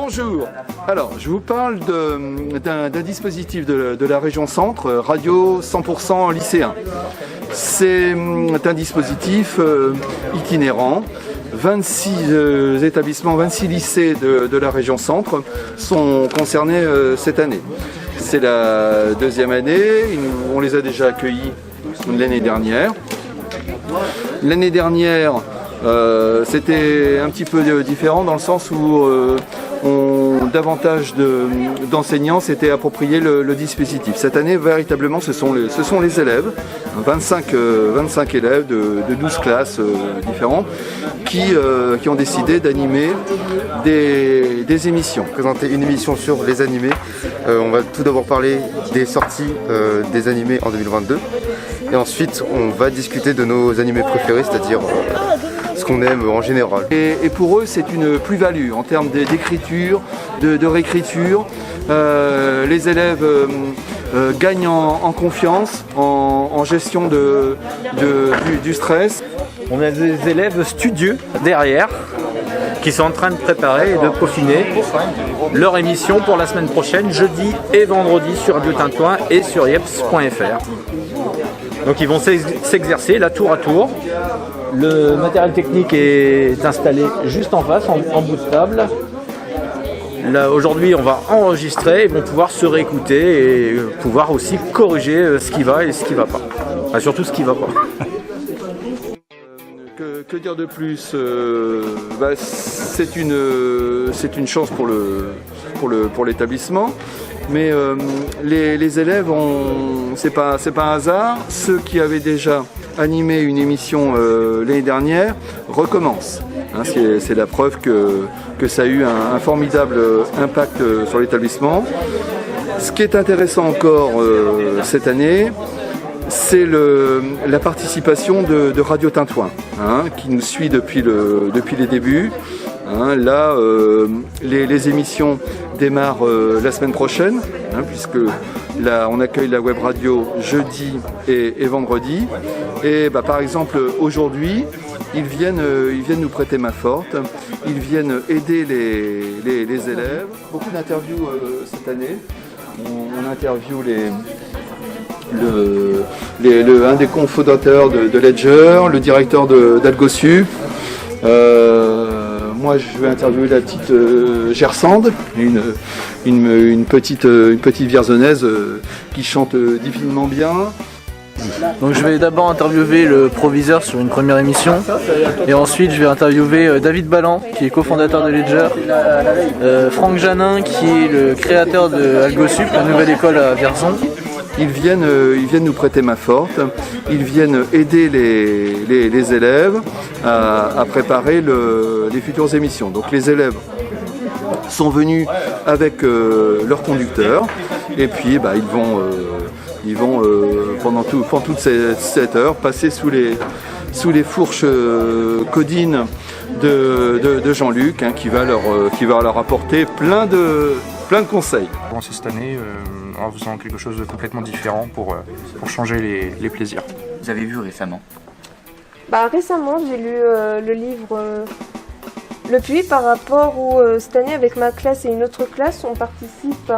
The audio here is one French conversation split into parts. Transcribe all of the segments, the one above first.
Bonjour. Alors, je vous parle d'un dispositif de la région Centre, radio 100% lycéen. C'est un dispositif itinérant. 26 établissements, 26 lycées de la région Centre sont concernés cette année. C'est la deuxième année, on les a déjà accueillis l'année dernière. L'année dernière, c'était un petit peu différent dans le sens où davantage d'enseignants s'étaient approprié le dispositif. Cette année, véritablement, ce sont les élèves, 25 élèves de 12 classes différentes qui ont décidé d'animer des émissions. Présenter une émission sur les animés. On va tout d'abord parler des sorties des animés en 2022. Et ensuite, on va discuter de nos animés préférés, c'est-à-dire ce qu'on aime en général. Et pour eux, c'est une plus-value en termes d'écriture, de réécriture. Les élèves gagnent en confiance, en gestion du stress. On a des élèves studieux derrière qui sont en train de préparer et de peaufiner leur émission pour la semaine prochaine, jeudi et vendredi sur Radio Tintouin et sur yeps.fr. Donc ils vont s'exercer là tour à tour. Le matériel technique est installé juste en face, en bout de table. Là, aujourd'hui, on va enregistrer, ils vont pouvoir se réécouter et pouvoir aussi corriger ce qui va et ce qui ne va pas. Enfin, surtout ce qui ne va pas. Que dire de plus? C'est une chance pour l'établissement, mais les élèves, c'est pas un hasard. Ceux qui avaient déjà animé une émission l'année dernière recommencent. C'est la preuve que ça a eu un formidable impact sur l'établissement. Ce qui est intéressant encore cette année, c'est la participation de Radio Tintouin, qui nous suit depuis les débuts. Là, les émissions démarrent la semaine prochaine, puisque là, on accueille la web radio jeudi et vendredi. Et par exemple, aujourd'hui, ils viennent nous prêter main forte, ils viennent aider les élèves. Beaucoup d'interviews cette année. On interviewe un des cofondateurs de Ledger, le directeur d'Algosup. Moi, je vais interviewer la petite Gersande, une petite vierzonnaise qui chante divinement bien. Donc je vais d'abord interviewer le proviseur sur une première émission et ensuite je vais interviewer David Ballan qui est cofondateur de Ledger, Franck Janin qui est le créateur de Algosup, la nouvelle école à Vierzon. Ils viennent nous prêter main forte, ils viennent aider les élèves à préparer les futures émissions. Donc les élèves sont venus avec leur conducteur et puis ils vont pendant toute cette heure passer sous les fourches codines de Jean-Luc, qui va leur apporter plein de conseils. On commence cette année en faisant quelque chose de complètement différent pour changer les plaisirs. Vous avez vu récemment? Récemment, j'ai lu le livre Le Puits par rapport où cette année, avec ma classe et une autre classe, on participe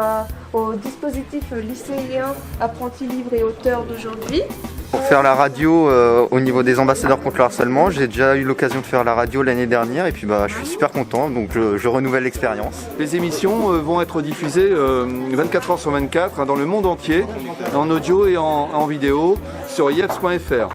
au dispositif lycéen Apprentis Livres et Auteurs d'aujourd'hui. Pour faire la radio au niveau des ambassadeurs contre le harcèlement, j'ai déjà eu l'occasion de faire la radio l'année dernière et puis je suis super content, donc je renouvelle l'expérience. Les émissions vont être diffusées 24 heures sur 24 dans le monde entier, en audio et en vidéo sur yeps.fr.